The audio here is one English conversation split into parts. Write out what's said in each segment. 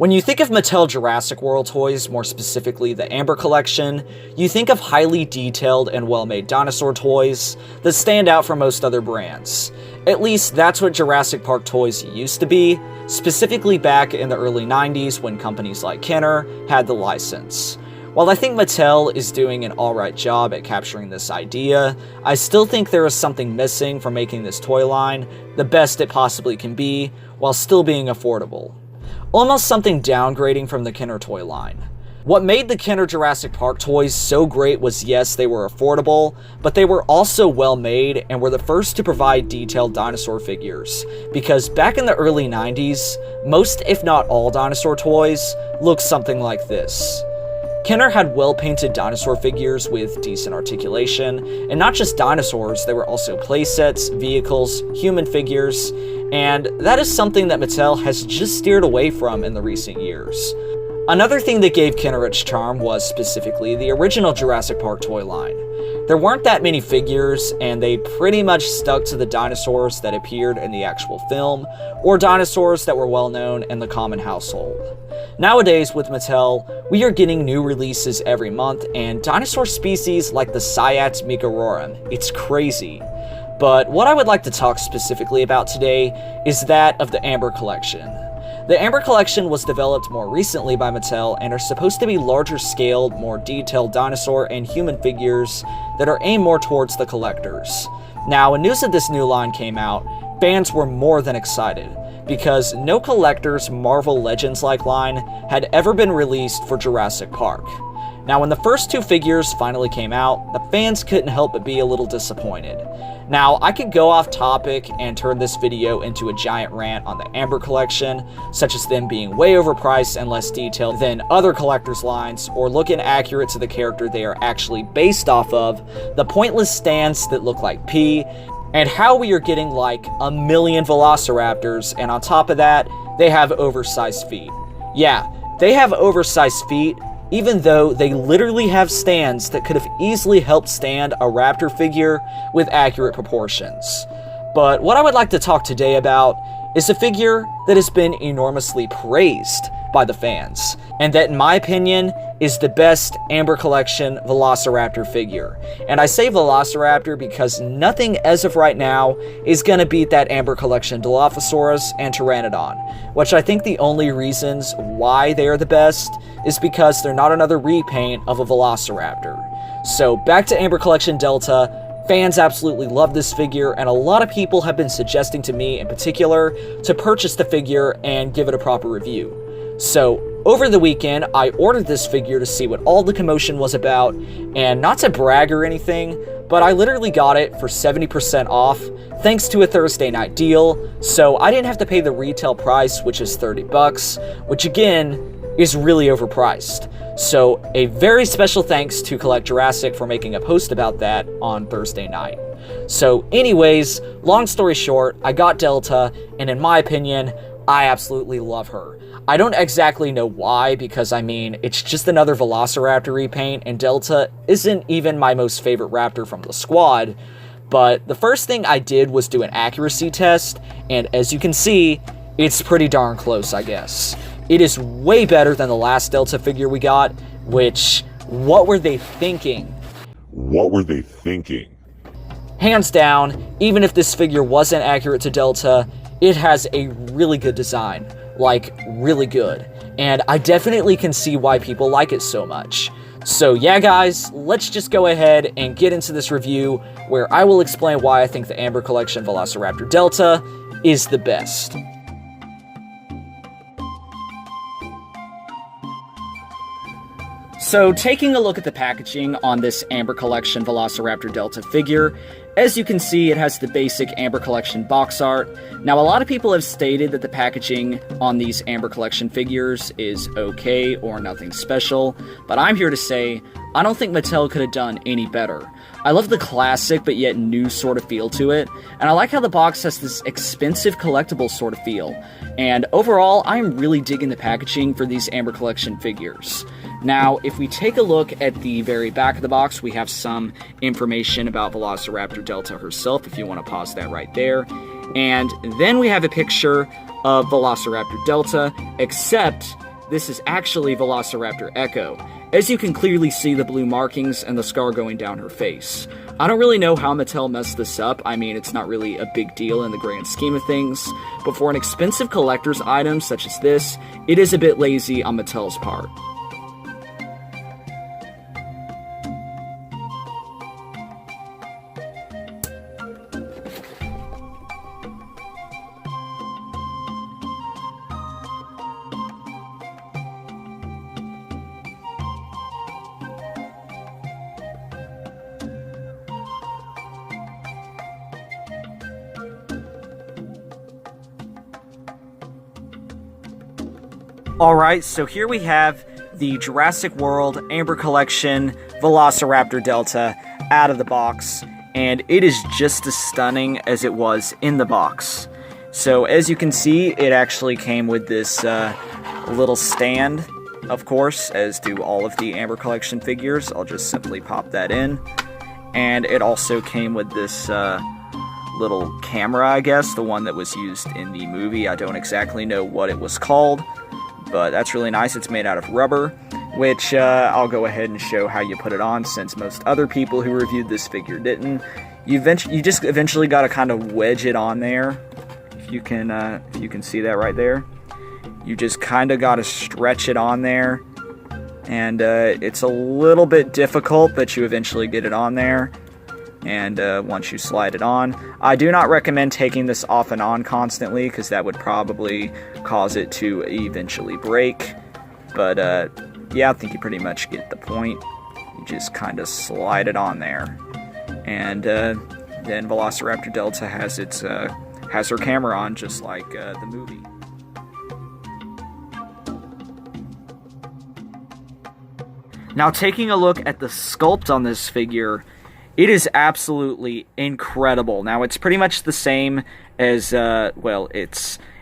When you think of Mattel Jurassic World toys, more specifically the Amber Collection, you think of highly detailed and well-made dinosaur toys that stand out from most other brands. At least that's what Jurassic Park toys used to be, specifically back in the early 90s when companies like Kenner had the license. While I think Mattel is doing an alright job at capturing this idea, I still think there is something missing from making this toy line the best it possibly can be, while still being affordable. Almost something downgrading from the Kenner toy line. What made the Kenner Jurassic Park toys so great was, yes, they were affordable, but they were also well made and were the first to provide detailed dinosaur figures, because back in the early 90s, most if not all dinosaur toys looked something like this. Kenner had well-painted dinosaur figures with decent articulation, and not just dinosaurs, there were also playsets, vehicles, human figures, and that is something that Mattel has just steered away from in the recent years. Another thing that gave Kenner its charm was specifically the original Jurassic Park toy line. There weren't that many figures, and they pretty much stuck to the dinosaurs that appeared in the actual film, or dinosaurs that were well known in the common household. Nowadays, with Mattel, we are getting new releases every month, and dinosaur species like the Sciax Microrum. It's crazy. But what I would like to talk specifically about today is that of the Amber Collection. The Amber Collection was developed more recently by Mattel and are supposed to be larger scaled, more detailed dinosaur and human figures that are aimed more towards the collectors. Now, when news of this new line came out, fans were more than excited, because no collector's Marvel Legends-like line had ever been released for Jurassic Park. Now, when the first two figures finally came out, the fans couldn't help but be a little disappointed. Now, I could go off topic and turn this video into a giant rant on the Amber Collection, such as them being way overpriced and less detailed than other collectors' lines, or look inaccurate to the character they are actually based off of, the pointless stands that look like pee, and how we are getting like a million Velociraptors, and on top of that, they have oversized feet. Yeah, they have oversized feet, even though they literally have stands that could have easily helped stand a raptor figure with accurate proportions. But what I would like to talk today about is a figure that has been enormously praised by the fans, and that in my opinion is the best Amber Collection Velociraptor figure. And I say Velociraptor because nothing as of right now is gonna beat that Amber Collection Dilophosaurus and Pteranodon, which I think the only reasons why they are the best is because they're not another repaint of a Velociraptor. So back to Amber Collection Delta. Fans absolutely love this figure, and a lot of people have been suggesting to me in particular to purchase the figure and give it a proper review. So, over the weekend, I ordered this figure to see what all the commotion was about, and not to brag or anything, but I literally got it for 70% off, thanks to a Thursday night deal, so I didn't have to pay the retail price, which is $30, which again, is really overpriced. So, a very special thanks to Collect Jurassic for making a post about that on Thursday night. So, anyways, long story short, I got Delta, and in my opinion, I absolutely love her. I don't exactly know why, because I mean, it's just another Velociraptor repaint, and Delta isn't even my most favorite raptor from the squad, but the first thing I did was do an accuracy test, and as you can see, it's pretty darn close, I guess. It is way better than the last Delta figure we got, which, what were they thinking? What were they thinking? Hands down, even if this figure wasn't accurate to Delta, it has a really good design. Like, really good. And I definitely can see why people like it so much. So yeah guys, let's just go ahead and get into this review, where I will explain why I think the Amber Collection Velociraptor Delta is the best. So, taking a look at the packaging on this Amber Collection Velociraptor Delta figure, as you can see, it has the basic Amber Collection box art. Now, a lot of people have stated that the packaging on these Amber Collection figures is okay or nothing special, but I'm here to say, I don't think Mattel could have done any better. I love the classic but yet new sort of feel to it, and I like how the box has this expensive collectible sort of feel. And overall, I'm really digging the packaging for these Amber Collection figures. Now, if we take a look at the very back of the box, we have some information about Velociraptor Delta herself, if you want to pause that right there. And then we have a picture of Velociraptor Delta, except this is actually Velociraptor Echo, as you can clearly see the blue markings and the scar going down her face. I don't really know how Mattel messed this up. I mean, it's not really a big deal in the grand scheme of things, but for an expensive collector's item such as this, it is a bit lazy on Mattel's part. Alright, so here we have the Jurassic World Amber Collection Velociraptor Delta out of the box, and it is just as stunning as it was in the box. So as you can see, it actually came with this little stand, of course, as do all of the Amber Collection figures. I'll just simply pop that in. And it also came with this little camera, I guess, the one that was used in the movie. I don't exactly know what it was called, but that's really nice. It's made out of rubber, which I'll go ahead and show how you put it on, since most other people who reviewed this figure didn't. You just eventually got to kind of wedge it on there. If you can see that right there. You just kind of got to stretch it on there, and it's a little bit difficult, but you eventually get it on there. And once you slide it on, I do not recommend taking this off and on constantly, because that would probably cause it to eventually break. But yeah, I think you pretty much get the point. You just kind of slide it on there, and then Velociraptor Delta has her camera on, just like the movie. Now, taking a look at the sculpt on this figure, it is absolutely incredible. Now, it's pretty much the same as, it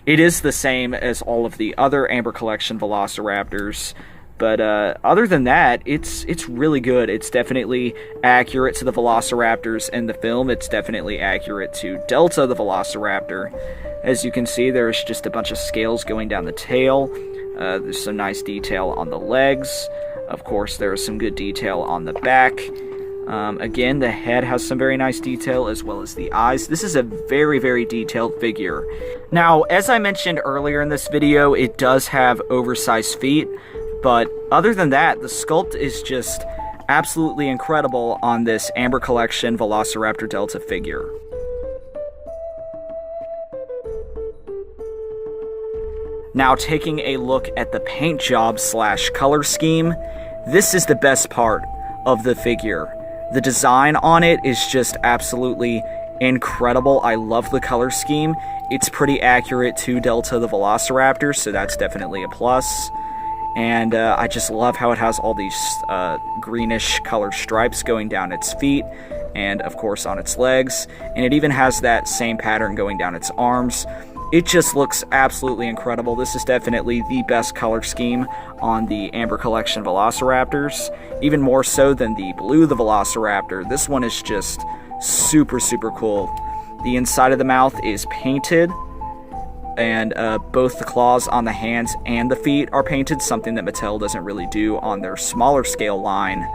is the same as all of the other Amber Collection Velociraptors, but other than that, it's really good. It's definitely accurate to the Velociraptors in the film. It's definitely accurate to Delta the Velociraptor. As you can see, there's just a bunch of scales going down the tail. There's some nice detail on the legs. Of course, there is some good detail on the back. Again, the head has some very nice detail, as well as the eyes. This is a very, very detailed figure. Now, as I mentioned earlier in this video, it does have oversized feet, but other than that, the sculpt is just absolutely incredible on this Amber Collection Velociraptor Delta figure. Now, taking a look at the paint job / color scheme, this is the best part of the figure. The design on it is just absolutely incredible. I love the color scheme. It's pretty accurate to Delta the Velociraptor, so that's definitely a plus. And I just love how it has all these greenish colored stripes going down its feet, and of course on its legs. And it even has that same pattern going down its arms. It just looks absolutely incredible. This is definitely the best color scheme on the Amber Collection Velociraptors, even more so than the Blue the Velociraptor. This one is just super, super cool. The inside of the mouth is painted, and both the claws on the hands and the feet are painted, something that Mattel doesn't really do on their smaller scale line.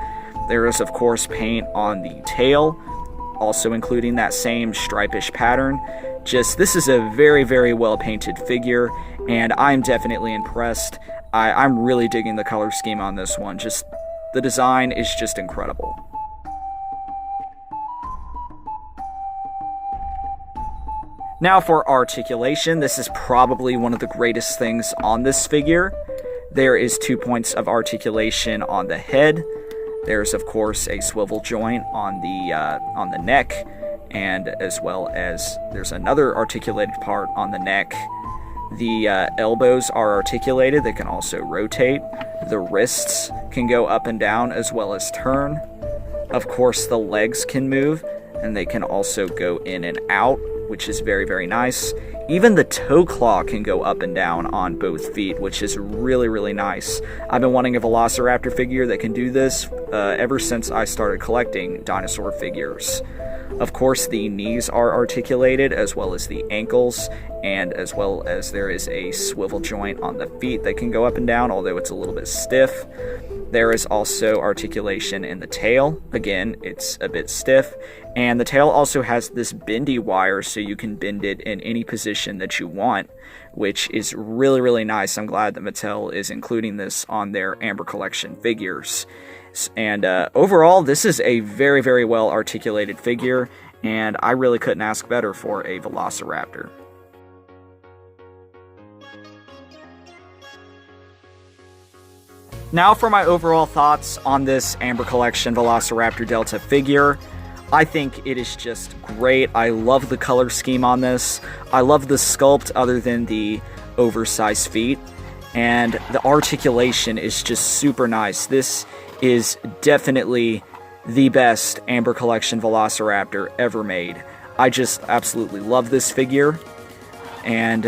There is, of course, paint on the tail, also including that same stripe-ish pattern. This is a very, very well painted figure, and I'm definitely impressed. I'm really digging the color scheme on this one. The design is just incredible. Now for articulation, this is probably one of the greatest things on this figure. There is 2 points of articulation on the head. There's, of course, a swivel joint on the neck, and as well as there's another articulated part on the neck. The elbows are articulated. They can also rotate. The wrists can go up and down as well as turn. Of course, the legs can move, and they can also go in and out, which is very, very nice. Even the toe claw can go up and down on both feet, which is really, really nice. I've been wanting a Velociraptor figure that can do this ever since I started collecting dinosaur figures. Of course, the knees are articulated, as well as the ankles, and as well as there is a swivel joint on the feet that can go up and down, although it's a little bit stiff. There is also articulation in the tail. Again, it's a bit stiff. And the tail also has this bendy wire, so you can bend it in any position that you want, which is really, really nice. I'm glad that Mattel is including this on their Amber Collection figures. And overall, this is a very, very well articulated figure, and I really couldn't ask better for a Velociraptor. Now for my overall thoughts on this Amber Collection Velociraptor Delta figure. I think it is just great. I love the color scheme on this. I love the sculpt other than the oversized feet. And the articulation is just super nice. This is definitely the best Amber Collection Velociraptor ever made. I just absolutely love this figure. And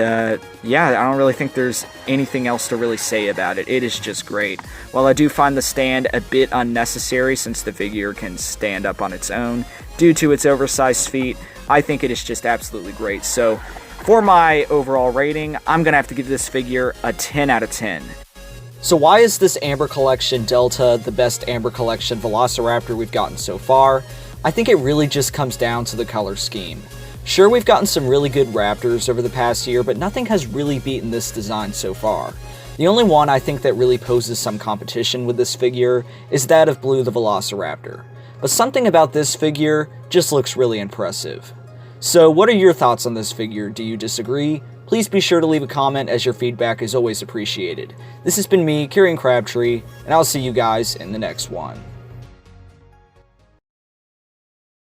yeah, I don't really think there's anything else to really say about it. It is just great. While I do find the stand a bit unnecessary since the figure can stand up on its own due to its oversized feet, I think it is just absolutely great. So for my overall rating, I'm going to have to give this figure a 10 out of 10. So why is this Amber Collection Delta the best Amber Collection Velociraptor we've gotten so far? I think it really just comes down to the color scheme. Sure, we've gotten some really good Raptors over the past year, but nothing has really beaten this design so far. The only one I think that really poses some competition with this figure is that of Blue the Velociraptor. But something about this figure just looks really impressive. So what are your thoughts on this figure? Do you disagree? Please be sure to leave a comment, as your feedback is always appreciated. This has been me, Kieran Crabtree, and I'll see you guys in the next one.